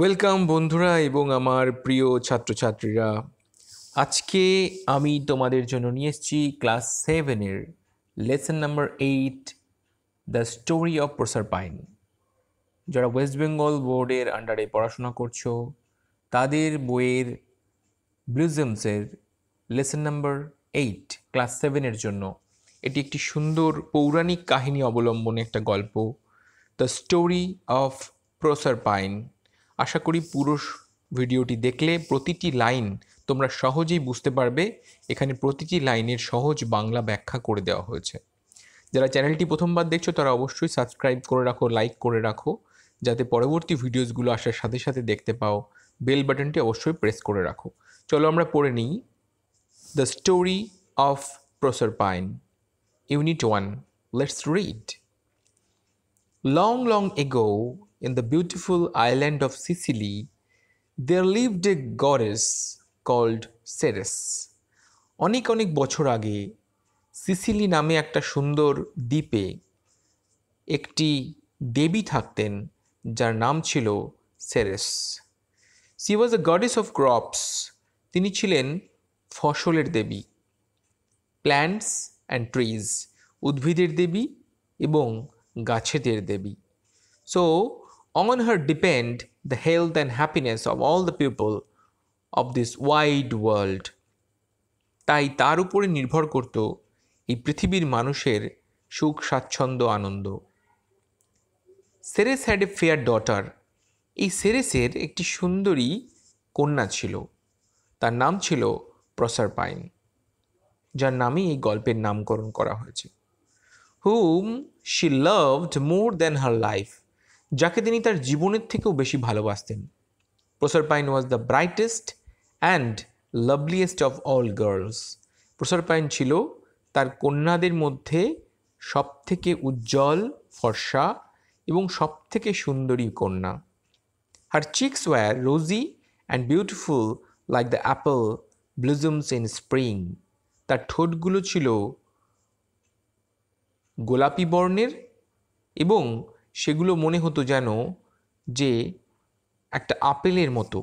Welcome বন্ধুরা এবং আমার প্রিয় ছাত্রছাত্রীরা। আজকে আমি তোমাদের জন্য নিয়ে এসেছি ক্লাস 7-এর lesson number 8, the story of Proserpine. যারা ওয়েস্ট বেঙ্গল বোর্ডের আন্ডারে পড়াশোনা করছো তাদের বইয়ের ব্লুজমসের লেসন নাম্বার 8 ক্লাস 7-এর জন্য এটি একটি সুন্দর পৌরাণিক কাহিনী অবলম্বনে একটা গল্প, দ্য স্টোরি অফ প্রসারপাইন। আশা করি পুরো ভিডিওটি দেখলে প্রতিটি লাইন তোমরা সহজেই বুঝতে পারবে। এখানে প্রতিটি লাইনের সহজ বাংলা ব্যাখ্যা করে দেওয়া হয়েছে। যারা চ্যানেলটি প্রথমবার দেখছো তারা অবশ্যই সাবস্ক্রাইব করে রাখো, লাইক করে রাখো, যাতে পরবর্তী ভিডিওসগুলো আসার সাথে সাথে দেখতে পাও। বেল বাটনটি অবশ্যই প্রেস করে রাখো। চলো আমরা পড়ে নিই the story of প্রসারপাইন, unit 1। Let's read. Long ago, in the beautiful island of Sicily, there lived a goddess called Ceres. অনেক বছর আগে সিসিলি নামে একটা সুন্দর দ্বীপে একটি দেবী থাকতেন যার নাম ছিল Ceres. She was a goddess of crops. তিনি ছিলেন ফসলের দেবী, প্ল্যান্টস অ্যান্ড ট্রিজ, উদ্ভিদের দেবী এবং গাছেদের দেবী। So on her depend the health and happiness of all the people of this wide world. তাই তার উপরে নির্ভর করত এই পৃথিবীর মানুষের সুখ, স্বাচ্ছন্দ্য, আনন্দ। Ceres had a fair daughter. এই সেরেসের একটি সুন্দরী কন্যা ছিল, তার নাম ছিল প্রসারপাইন, যার নামে এই গল্পের নামকরণ করা হয়েছে। whom she loved more than her life, যাকে তিনি তার জীবনের থেকেও বেশি ভালোবাসতেন। Proserpine was the brightest and loveliest of all girls. Proserpine ছিল তার কন্যাদের মধ্যে সবথেকে উজ্জ্বল, ফর্সা এবং সবথেকে সুন্দরী কন্যা। Her cheeks were rosy and beautiful like the apple blossoms in spring. তার ঠোঁটগুলো ছিল গোলাপি বর্ণের এবং সেগুলো মনে হতো যেন যে একটা আপেলের মতো।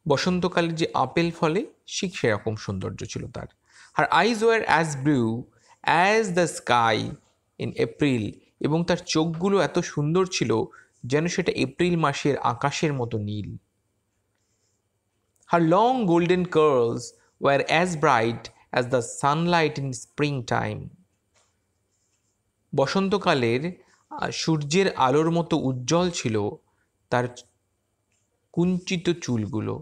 বসন্তকালে যে আপেল ফলে ঠিক সেরকম সৌন্দর্য ছিল তার। Her eyes were as blue as the sky in April. এবং তার চোখগুলো এত সুন্দর ছিল যেন সেটা এপ্রিল মাসের আকাশের মতো নীল। Her long golden curls were as bright as the sunlight in spring time. বসন্তকালের সূর্যের আলোর মতো উজ্জ্বল ছিল তার কুঞ্চিত চুলগুলো,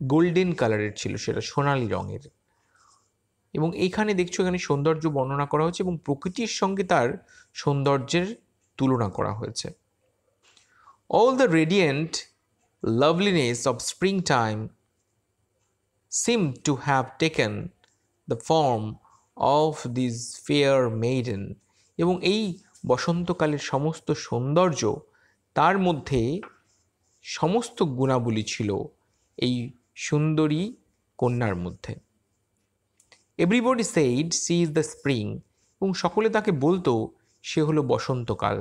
গোল্ডেন কালারের ছিল, সেটা সোনালি রঙের। এবং এইখানে দেখছো এখানে সৌন্দর্য বর্ণনা করা হয়েছে এবং প্রকৃতির সঙ্গে তার সৌন্দর্যের তুলনা করা হয়েছে। All the radiant লাভলিনেস of spring time seemed to have taken the form of this fair maiden. এবং এই বসন্তকালের সমস্ত সৌন্দর্য, তার মধ্যে সমস্ত গুণাবলী ছিল এই সুন্দরী কন্যার মধ্যে। Everybody said she is the spring. এবং সকলে তাকে বলতো সে হলো বসন্তকাল।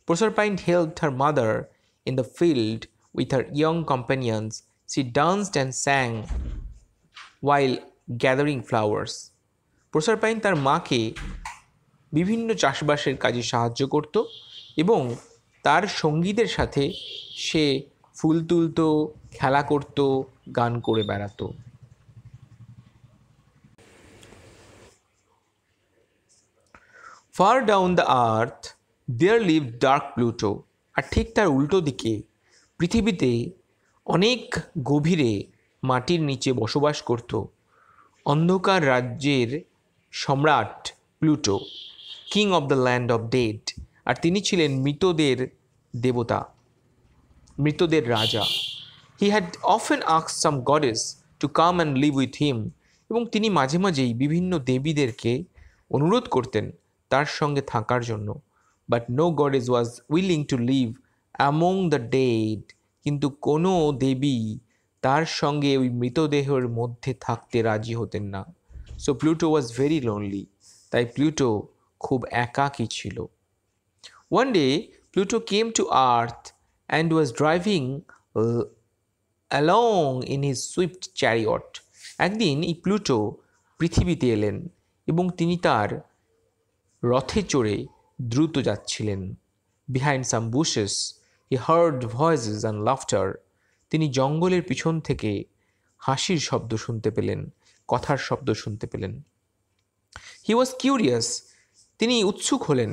Proserpine helped her mother in the field with her young companions. She danced and sang while gathering flowers. প্রসারপাইন তার মাকে বিভিন্ন চাষবাসের কাজে সাহায্য করত এবং তার সঙ্গীদের সাথে সে ফুল তুলত, খেলা করত, গান করে বেড়াতো। Far down the earth there lived dark Pluto. আর ঠিক তার উল্টো দিকে পৃথিবীতে অনেক গভীরে মাটির নিচে বসবাস করত অন্ধকার রাজ্যের সম্রাট Pluto, king of the land of dead. আর তিনি ছিলেন মৃতদের দেবতা, মৃতদের রাজা। He had often asked some goddess to come and live with him. এবং তিনি মাঝে মাঝেই বিভিন্ন দেবীদেরকে অনুরোধ করতেন তার সঙ্গে থাকার জন্য। But no goddess was willing to live among the dead. কিন্তু কোনো দেবী তার সঙ্গে ওই মৃতদেহের মধ্যে থাকতে রাজি হতেন না। So Pluto was very lonely. তাই প্লুটো খুব একাকী ছিল। One day, Pluto came to Earth and was driving along in his swift chariot. একদিন এই প্লুটো পৃথিবীতে এলেন এবং তিনি তার রথে চড়ে দ্রুত যাচ্ছিলেন। Behind some bushes, he heard voices and laughter. তিনি জঙ্গলের পিছন থেকে হাসির শব্দ শুনতে পেলেন, কথার শব্দ শুনতে পেলেন। He was curious. তিনি উৎসুক হলেন।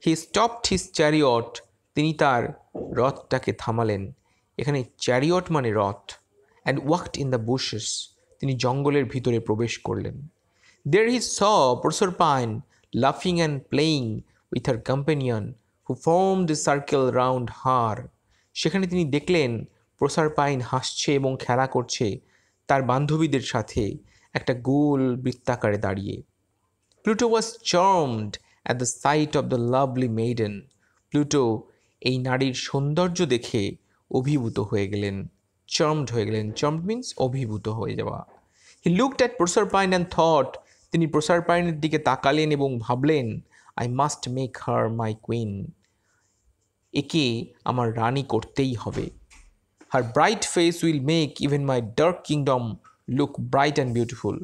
He stopped his chariot. তিনি তার রথটাকে থামালেন। এখানে চ্যারিয়ট মানে রথ। And walked in the bushes. তিনি জঙ্গলের ভিতরে প্রবেশ করলেন। There he saw Proserpine laughing and playing with her companion who formed a circle round her. সেখানে তিনি দেখলেন প্রসারপাইন হাসছে এবং খেলা করছে তার বান্ধবীদের সাথে একটা গোল বৃত্তাকারে দাঁড়িয়ে। Pluto was charmed at the sight of the lovely maiden. Pluto এই নারীর সৌন্দর্য দেখে অভিভূত হয়ে গেলেন, চার্মড হয়ে গেলেন। চার্মড মিন্স অভিভূত হয়ে যাওয়া। He looked at Proserpine and thought, তিনি প্রসারপাইনের দিকে তাকালেন এবং ভাবলেন, I must make her my queen. একে আমার রানী করতেই হবে। Her bright face will make even my dark kingdom look bright and beautiful.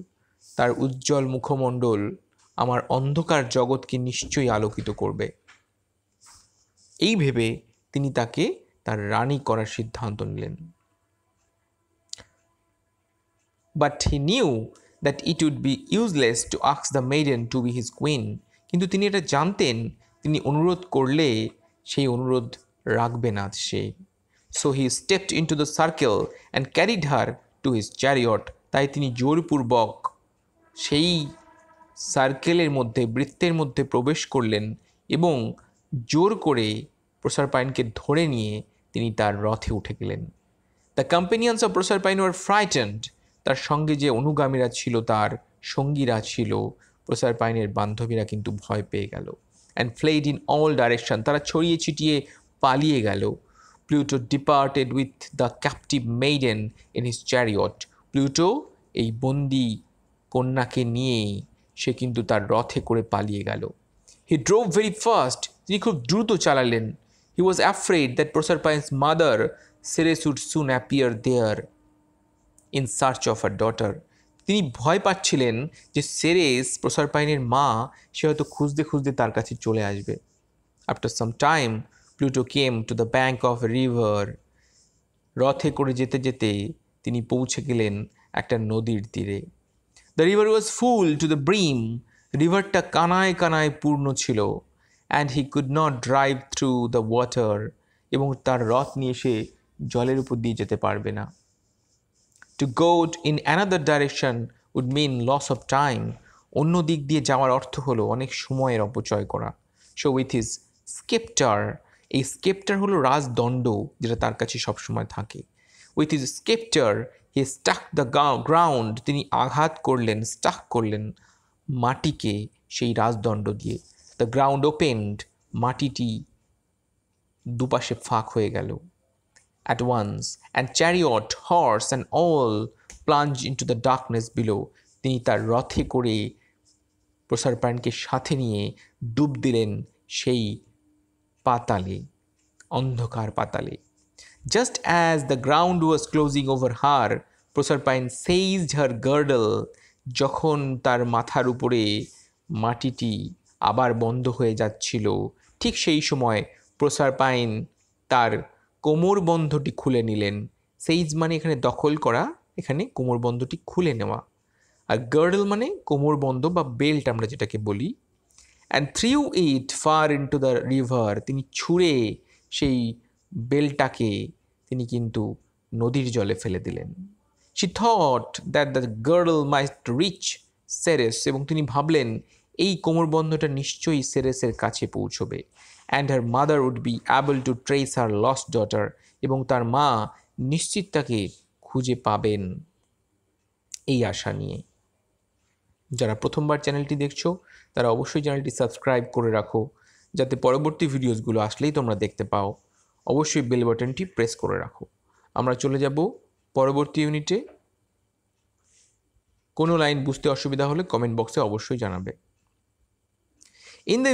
তার উজ্জ্বল মুখমণ্ডল আমার অন্ধকার জগৎকে নিশ্চয়ই আলোকিত করবে। এই ভেবে তিনি তাকে তার রানী করার সিদ্ধান্ত নিলেন। But he knew that it would be useless to ask the maiden to be his queen. কিন্তু তিনি এটা জানতেন, তিনি অনুরোধ করলে সেই অনুরোধ রাখবে না সে। So he stepped into the circle and carried her to his chariot. তাই তিনি জোরপূর্বক সেই সার্কেলের মধ্যে, বৃত্তের মধ্যে প্রবেশ করলেন এবং জোর করে প্রসারপাইনকে ধরে নিয়ে তিনি তার রথে উঠে গেলেন। The companions of Proserpine were frightened. তার সঙ্গে যে অনুগামীরা ছিল, তার সঙ্গীরা ছিল, প্রসারপাইনের বান্ধবীরা কিন্তু ভয় পেয়ে গেল। And fled in all direction. তারা ছড়িয়ে ছিটিয়ে পালিয়ে গেল। Pluto departed with the captive maiden in his chariot. Pluto এই বন্দি কন্যাকে নিয়ে সে কিন্তু তার রথে করে পালিয়ে গেল। He drove very fast. তিনি খুব দ্রুত চালালেন। He was afraid that Proserpine's mother, Ceres, would soon appear there in search of her daughter. তিনি ভয় পাচ্ছিলেন যে সেরেস, প্রসারপাইনের মা, সে হয়তো খুঁজতে খুঁজতে তার কাছে চলে আসবে। After some time, Pluto came to the bank of a river. রথে করে যেতে যেতে তিনি পৌঁছে গেলেন একটা নদীর তীরে। The river was full to the brim. রিভারটা কানায় কানায় পূর্ণ ছিল। And he could not drive through the water. এবং তার রথ নিয়ে সে জলের উপর দিয়ে যেতে পারবে না। To go in another direction would mean loss of time. অন্য দিক দিয়ে যাওয়ার অর্থ হলো অনেক সময়ের অপচয় করা। So with his scepter, এই স্কেপটার হলো রাজদণ্ড, যেটা তার কাছে সবসময় থাকে। With his scepter, he struck the ground. তিনি আঘাত করলেন, স্টাক করলেন মাটিকে সেই রাজদণ্ড দিয়ে। The ground opened. মাটিটি দুপাশে ফাঁক হয়ে গেল। At once, and chariot, horse and all plunged into the darkness below. তিনি তার রথে করে প্রসারপাইনকে সাথে নিয়ে ডুব দিলেন সেই পাতালে, অন্ধকার পাতালে। Just as the ground was closing over her, Proserpine seized her girdle. যখন তার মাথার উপরে মাটিটি আবার বন্ধ হয়ে যাচ্ছিল, ঠিক সেই সময় প্রসারপাইন তার কোমরবন্ধটি খুলে নিলেন। সেইজ মানে এখানে দখল করা, এখানে কোমরবন্ধটি খুলে নেওয়া। আর গার্ডল মানে কোমরবন্ধ বা বেল্ট আমরা যেটাকে বলি। And threw it fur into the river. তিনি ছুঁড়ে সেই বেলটাকে তিনি কিন্তু নদীর জলে ফেলে দিলেন। She thought that the girdle might reach Ceres. এবং তিনি ভাবলেন এই কোমরবন্ধটা নিশ্চয়ই সেরেসের কাছে পৌঁছবে। And her mother would be able to trace her lost daughter. এবং তার মা নিশ্চিত তাকে খুঁজে পাবেন এই আশা নিয়ে। যারা প্রথমবার চ্যানেলটি দেখছো তারা অবশ্যই চ্যানেলটি সাবস্ক্রাইব করে রাখো, যাতে পরবর্তী ভিডিওসগুলো আসলেই তোমরা দেখতে পাও। অবশ্যই বেল বাটনটি প্রেস করে রাখো। আমরা চলে যাব পরবর্তী ইউনিটে। কোনো লাইন বুঝতে অসুবিধা হলে কমেন্ট বক্সে অবশ্যই জানাবে। In the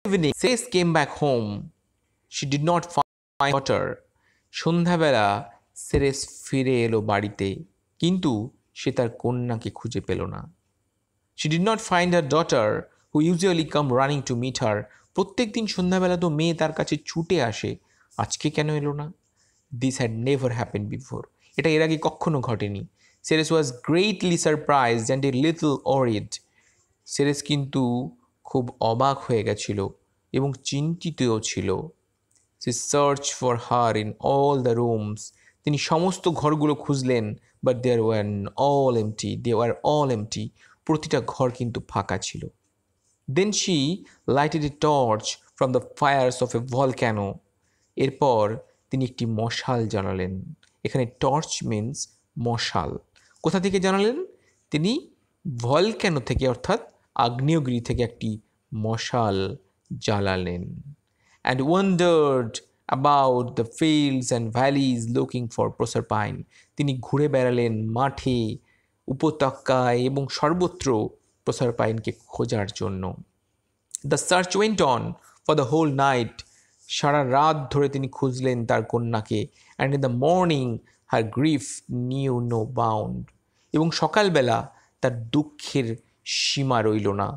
evening, Ceres came back home. She did not find daughter. সন্ধ্যাবেলা সেরেস ফিরে এলো বাড়িতে, কিন্তু সে তার কন্যাকে খুঁজে পেল না। She did not find her daughter who usually come running to meet her. প্রত্যেক দিন সন্ধ্যাবেলা তো মেয়ে তার কাছে ছুটে আসে, আজকে কেন এলো না? This had never happened before. এটা এর আগে কখনো ঘটেনি। Ceres was greatly surprised and a little worried. Ceres কিন্তু খুব অবাক হয়ে গেছিল এবং চিন্তিতও ছিল। She searched for her in all the rooms. তিনি সমস্ত ঘরগুলো খুঁজলেন, but they were all empty. They were all empty. প্রতিটা ঘর কিন্তু ফাঁকা ছিল। Then she lighted a torch from the fires of a volcano. এরপর তিনি একটি মশাল জ্বালালেন। এখানে টর্চ মিন্স মশাল। কোথা থেকে জ্বালালেন? তিনি ভলক্যানো থেকে, অর্থাৎ আগ্নেয়গিরি থেকে একটি মশাল জ্বালালেন। And wandered about the fields and valleys looking for Proserpine. তিনি ঘুরে বেড়ালেন মাঠে, উপত্যকায় এবং সর্বত্র প্রসারপাইনকে খোঁজার জন্য। The search went on for the whole night. সারা রাত ধরে তিনি খুঁজলেন তার কন্যাকে। And in the morning her grief knew no bound. এবং সকালবেলা তার দুঃখের সীমা রইল না,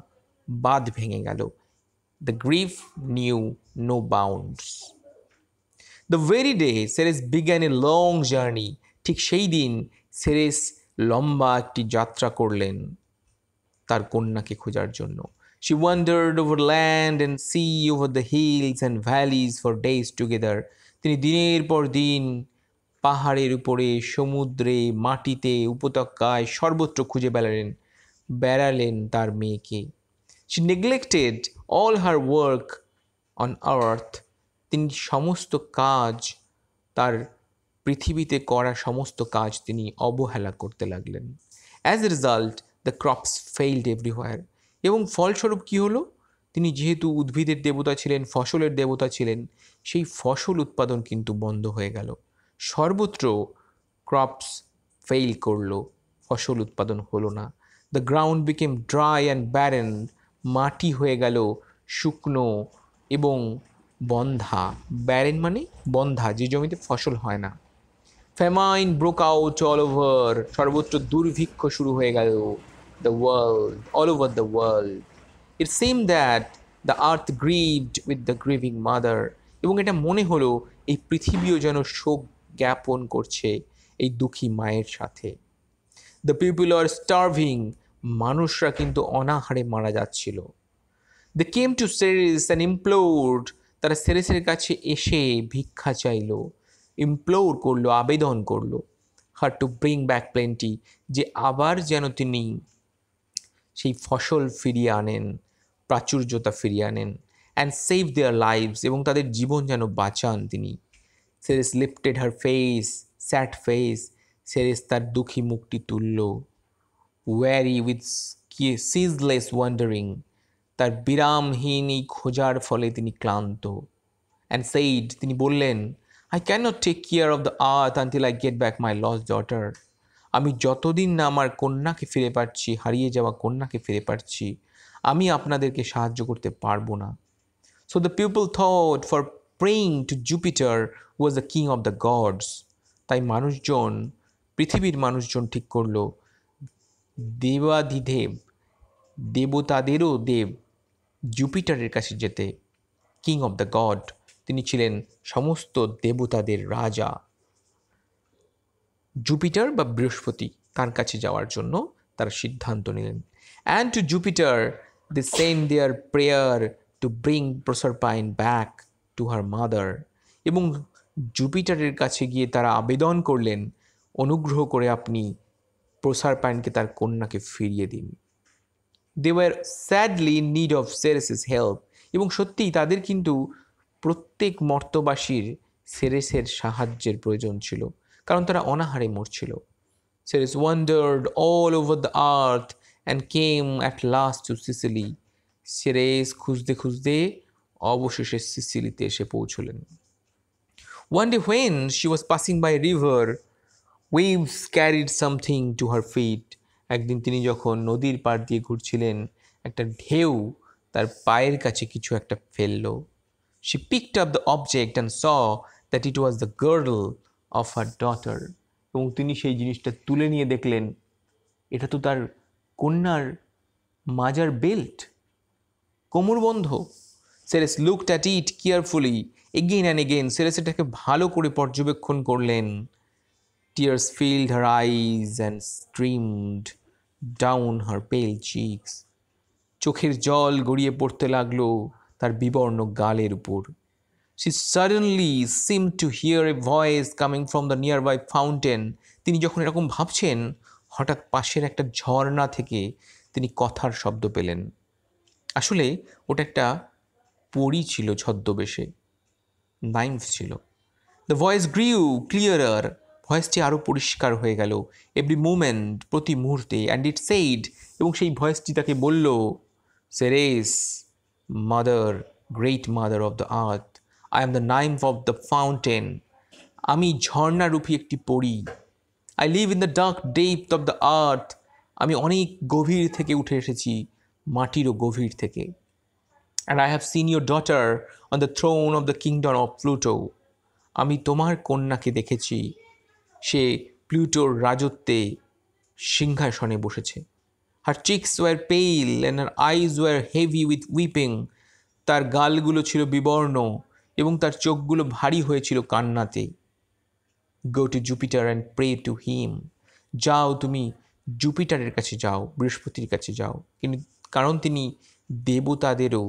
বাঁধ ভেঙে গেল। The grief knew no bounds. The very day Ceres began a long journey. ঠিক সেই দিন সেরেস লম্বা একটি যাত্রা করলেন তার কন্যাকে খোঁজার জন্য। She wandered over land and sea, over the hills and valleys for days together. তিনি দিনের পর দিন পাহাড়ের উপরে, সমুদ্রে, মাটিতে, উপত্যকায় সর্বত্র খুঁজে বেড়ালেন তার মেয়েকে। She neglected all her work on earth. তিনি সমস্ত কাজ, তার পৃথিবীতে করা সমস্ত কাজ তিনি অবহেলা করতে লাগলেন। As a result, the crops failed everywhere. এবং ফলস্বরূপ কী হলো? তিনি যেহেতু উদ্ভিদের দেবতা ছিলেন, ফসলের দেবতা ছিলেন, সেই ফসল উৎপাদন কিন্তু বন্ধ হয়ে গেল। সর্বত্র ক্রপস ফেইল করলো, ফসল উৎপাদন হলো না। The ground became dry and barren. মাটি হয়ে গেল শুকনো এবং বন্ধা। ব্যারেন মানে বন্ধা, যে জমিতে ফসল হয় না। Famine broke out all over. সর্বত্র দুর্ভিক্ষ শুরু হয়ে গেল। The world, all over the world. It seemed that the earth grieved with the grieving mother. এবং এটা মনে হলো এই পৃথিবীও যেন শোক জ্ঞাপন করছে এই দুঃখী মায়ের সাথে। The people are starving. মানুষরা কিন্তু অনাহারে মারা যাচ্ছিল। They came to Ceres and implored. তারা সেরেসের কাছে এসে ভিক্ষা চাইল, ইমপ্লোর করলো, আবেদন করলো। Her to bring back plenty. যে আবার যেন তিনি সেই ফসল ফিরিয়ে আনেন, প্রাচুর্যতা ফিরিয়ে আনেন। And save their lives. এবং তাদের জীবন যেন বাঁচান তিনি। Ceres lifted her face, sad face. Ceres তার দুঃখী মুখটি তুলল। Weary with ceaseless wandering. তার বিরামহীন এই খোঁজার ফলে তিনি ক্লান্ত। And said, তিনি বললেন, I cannot take care of the earth until I get back my lost daughter. আমি যতদিন না আমার কন্যাকে ফিরে পাচ্ছি, হারিয়ে যাওয়া কন্যাকে ফিরে পাচ্ছি, আমি আপনাদেরকে সাহায্য করতে পারবো না। So the people thought for praying to Jupiter, who was the king of the gods. তাই মানুষজন, পৃথিবীর মানুষজন ঠিক করলো দেবাধিদেব, দেবতাদেরও দেব জুপিটারের কাছে যেতে। কিং অফ দ্য গড, তিনি ছিলেন সমস্ত দেবতাদের রাজা। জুপিটার বা বৃহস্পতি, তার কাছে যাওয়ার জন্য তারা সিদ্ধান্ত নিলেন। And to Jupiter they send their prayer to bring Proserpine back to her mother. এবং জুপিটারের কাছে গিয়ে তারা আবেদন করলেন, অনুগ্রহ করে আপনি প্রসারপাইনকে তার কন্যাকে ফিরিয়ে দিন। They were sadly in need of Ceres's help. এবং সত্যিই তাদের কিন্তু প্রত্যেক মর্তবাসীর সেরেসের সাহায্যের প্রয়োজন ছিল, কারণ তারা অনাহারে মরছিল। Ceres wandered all over the earth and came at last to Sicily. Ceres খুঁজতে খুঁজতে অবশেষে সিসিলিতে এসে পৌঁছলেন। One day when she was passing by a river, waves carried something to her feet. একদিন তিনি যখন নদীর পাড় দিয়ে ঘুরছিলেন, একটা ঢেউ তার পায়ের কাছে কিছু একটা ফেলল। She picked up the object and saw that it was the girdle of her daughter. এবং তিনি সেই জিনিসটা তুলে নিয়ে দেখলেন এটা তো তার কন্যার মাজার বেল্ট, কোমরবন্ধ। Ceres looked at it carefully again and again. Ceres এটাকে ভালো করে পর্যবেক্ষণ করলেন। Tears filled her eyes and streamed down her pale cheeks. চোখের জল গড়িয়ে পড়তে লাগলো তার বিবর্ণ গালের উপর। She suddenly seemed to hear a voice coming from the nearby fountain. তিনি যখন এরকম ভাবছেন, হঠাৎ পাশের একটা ঝর্ণা থেকে তিনি কথার শব্দ পেলেন। আসলে ওটা একটা পরী ছিল ছদ্মবেশে, নাইমস ছিল। The voice grew clearer. ভয়েসটি আরও পরিষ্কার হয়ে গেল এভরি মুমেন্ট, প্রতি মুহূর্তে। অ্যান্ড ইট সেইড, এবং সেই ভয়েসটি তাকে বলল, Ceres, mother, great mother of the earth, I am the nymph of the fountain. আমি ঝর্ণারূপী একটি পরী। I live in the dark depth of the earth. আমি অনেক গভীর থেকে উঠে এসেছি, মাটিরও গভীর থেকে। And I have seen your daughter on the throne of the kingdom of Pluto. আমি তোমার কন্যাকে দেখেছি, সে প্লুটোর রাজত্বে সিংহাসনে বসেছে। Her cheeks were pale and her eyes war heavy with weeping. তার গালগুলো ছিল বিবর্ণ এবং তার চোখগুলো ভারী হয়েছিল কান্নাতে। Go to Jupiter and pray to him. যাও, তুমি জুপিটারের কাছে যাও, বৃহস্পতির কাছে যাও, কিন্তু কারণ তিনি দেবতাদেরও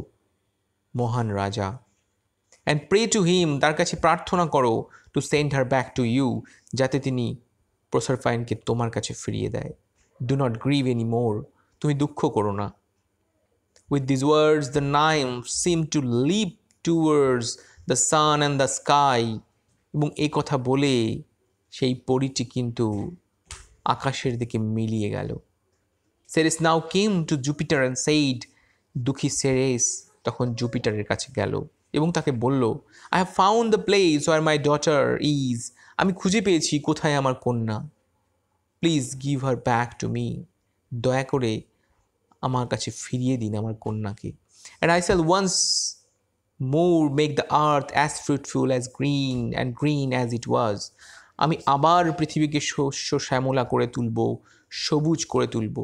মহান রাজা। অ্যান্ড প্রে টু হিম, তার কাছে প্রার্থনা করো, to send her back to you, যাতে তিনি প্রসারপাইনকে তোমার কাছে ফিরিয়ে দেয়। Do not grieve any more, তুমি দুঃখ করো না। With this words the nymph seem to leap towards the sun and the sky. এবং এই কথা বলে সেই পরীটি কিন্তু আকাশের দিকে মিলিয়ে গেল। Ceres now came to Jupiter and said. দুঃখী সেরেস তখন জুপিটারের কাছে গেল এবং তাকে বলল, I have found the place where my daughter is. আমি খুঁজে পেয়েছি কোথায় আমার কন্যা। Please give her back to me. দয়া করে আমার কাছে ফিরিয়ে দিন আমার কন্যাকে। And I shall once more make the earth as fruitful as green and green as it was. আমি আবার পৃথিবীকে শস্য শ্যামলা করে তুলব, সবুজ করে তুলব।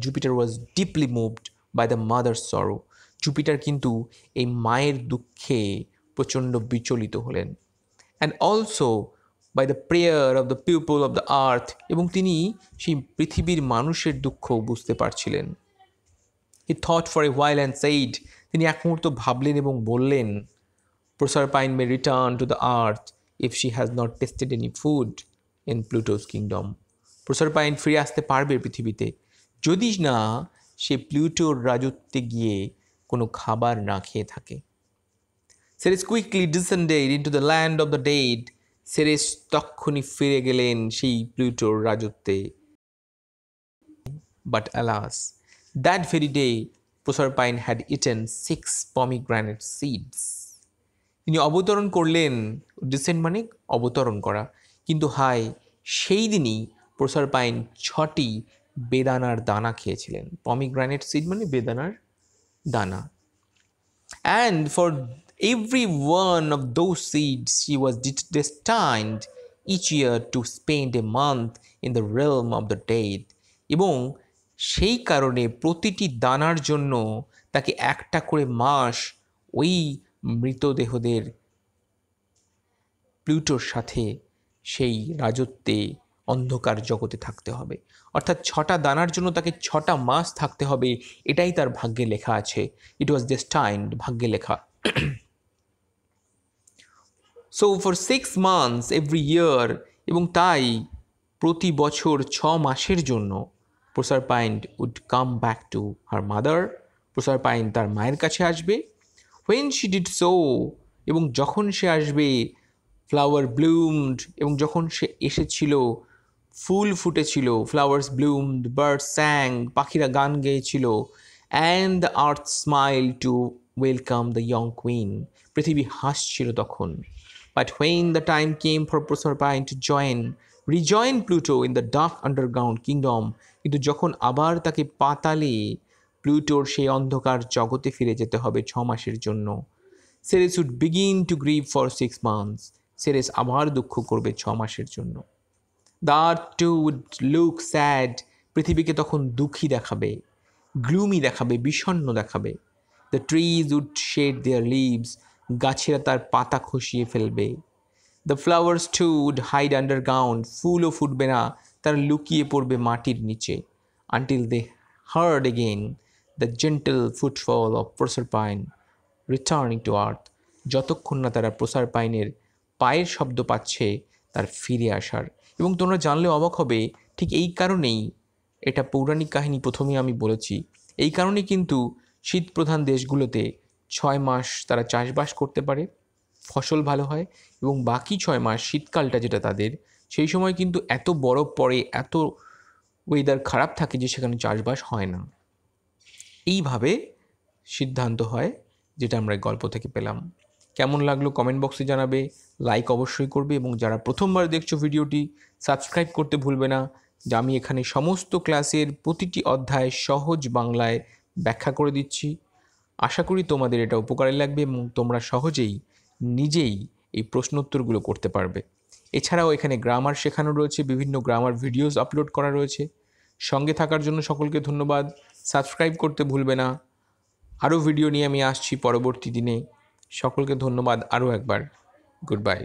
Jupiter was deeply moved by the mother's sorrow. Jupiter কিন্তু এই মায়ের দুঃখে প্রচণ্ড বিচলিত হলেন। And also by the prayer of the people of the earth, এবং তিনি সেই পৃথিবীর মানুষের দুঃখও বুঝতে পারছিলেন। He thought for a while and said, তিনি এক মুহূর্ত ভাবলেন এবং বললেন, Proserpine may return to the earth if she has not tasted any food in Pluto's kingdom. Proserpine ফিরে আসতে পারবে পৃথিবীতে, যদি না সে প্লুটোর রাজত্বে গিয়ে কোনো খাবার না খেয়ে থাকে। Ceres quickly descended into the land of the dead. Ceres তক্ষুনি ফিরে গেলেন সেই প্লুটোর রাজত্বে। But alas, that very day Proserpine had eaten 6 pomegranate seeds. তিনি অবতরণ করলেন, ডিসেন্ড মানে অবতরণ করা, কিন্তু হায়, সেই দিনই প্রসারপাইন 6টি বেদানার দানা খেয়েছিলেন। পমিগ্রানেট সিড মানে বেদানার দানা। And for every one of those seeds she was destined each year to spend a month in the realm of the dead. এবং সেই কারণে প্রতিটি দানার জন্য তাকে একটা করে মাস ওই মৃতদেহদের প্লুটোর সাথে সেই রাজত্বে অন্ধকার জগতে থাকতে হবে। অর্থাৎ 6টা দানার জন্য তাকে 6টা মাস থাকতে হবে, এটাই তার ভাগ্যে লেখা আছে। ইট ওয়াজ ডেস্টাইন্ড, ভাগ্যে লেখা। So for 6 months every year, এবং তাই প্রতি বছর 6 মাসের জন্য Proserpine would come back to her mother. Proserpine তার মায়ের কাছে আসবে। হোয়েন শি ডিড সো, এবং যখন সে আসবে, ফ্লাওয়ার ব্লুমড, এবং যখন সে এসেছিল ফুল ফুটেছিল। ফ্লাওয়ার্স ব্লুমড, বার্ডস স্যাং, পাখিরা গান গেয়েছিল। And the earth smile to welcome the young queen. পৃথিবী হাসছিল তখন। But when the time came for Proserpine to rejoin Pluto in the dark underground kingdom, কিন্তু যখন আবার তাকে পাতালে প্লুটোর সেই অন্ধকার জগতে ফিরে যেতে হবে 6 মাসের জন্য। Ceres would begin to grieve for 6 months. Ceres আবার দুঃখ করবে 6 মাসের জন্য। The earth too would look sad. পৃথিবীকে তখন দুঃখী দেখাবে, গ্লুমি দেখাবে, বিষণ্ণ দেখাবে। The trees would shed their leaves. গাছেরা তার পাতা খসিয়ে ফেলবে। The flowers too would hide underground. ফুলও ফুটবে না, তারা লুকিয়ে পড়বে মাটির নিচে। Until they heard again the gentle footfall of Proserpine returning to আর্থ। যতক্ষণ না তারা প্রসারপাইনের পায়ের শব্দ পাচ্ছে তার ফিরে আসার। এবং তোমরা জানলে অবাক হবে, ঠিক এই কারণেই, এটা পৌরাণিক কাহিনী প্রথমেই আমি বলেছি, এই কারণে কিন্তু শীতপ্রধান দেশগুলোতে 6 মাস তারা চাষবাস করতে পারে, ফসল ভালো হয়, এবং বাকি 6 মাস শীতকালটা যেটা তাদের, সেই সময় কিন্তু এত বরফ পড়ে, এত ওয়েদার খারাপ থাকে যে সেখানে চাষবাস হয় না। এইভাবে সিদ্ধান্ত হয়, যেটা আমরা গল্প থেকে পেলাম। কেমন লাগলো কমেন্ট বক্সে জানাবে, লাইক অবশ্যই করবে, এবং যারা প্রথমবার দেখছো ভিডিওটি সাবস্ক্রাইব করতে ভুলবে না। যে আমি এখানে সমস্ত ক্লাসের প্রতিটি অধ্যায় সহজ বাংলায় ব্যাখ্যা করে দিচ্ছি। আশা করি তোমাদের এটা উপকারে লাগবে এবং তোমরা সহজেই নিজেই এই প্রশ্নোত্তরগুলো করতে পারবে। এছাড়াও এখানে গ্রামার শেখানো রয়েছে, বিভিন্ন গ্রামার ভিডিওস আপলোড করা রয়েছে। সঙ্গে থাকার জন্য সকলকে ধন্যবাদ। সাবস্ক্রাইব করতে ভুলবে না। আরও ভিডিও নিয়ে আমি আসছি পরবর্তী দিনে। সকলকে ধন্যবাদ আরও একবার। Good bye.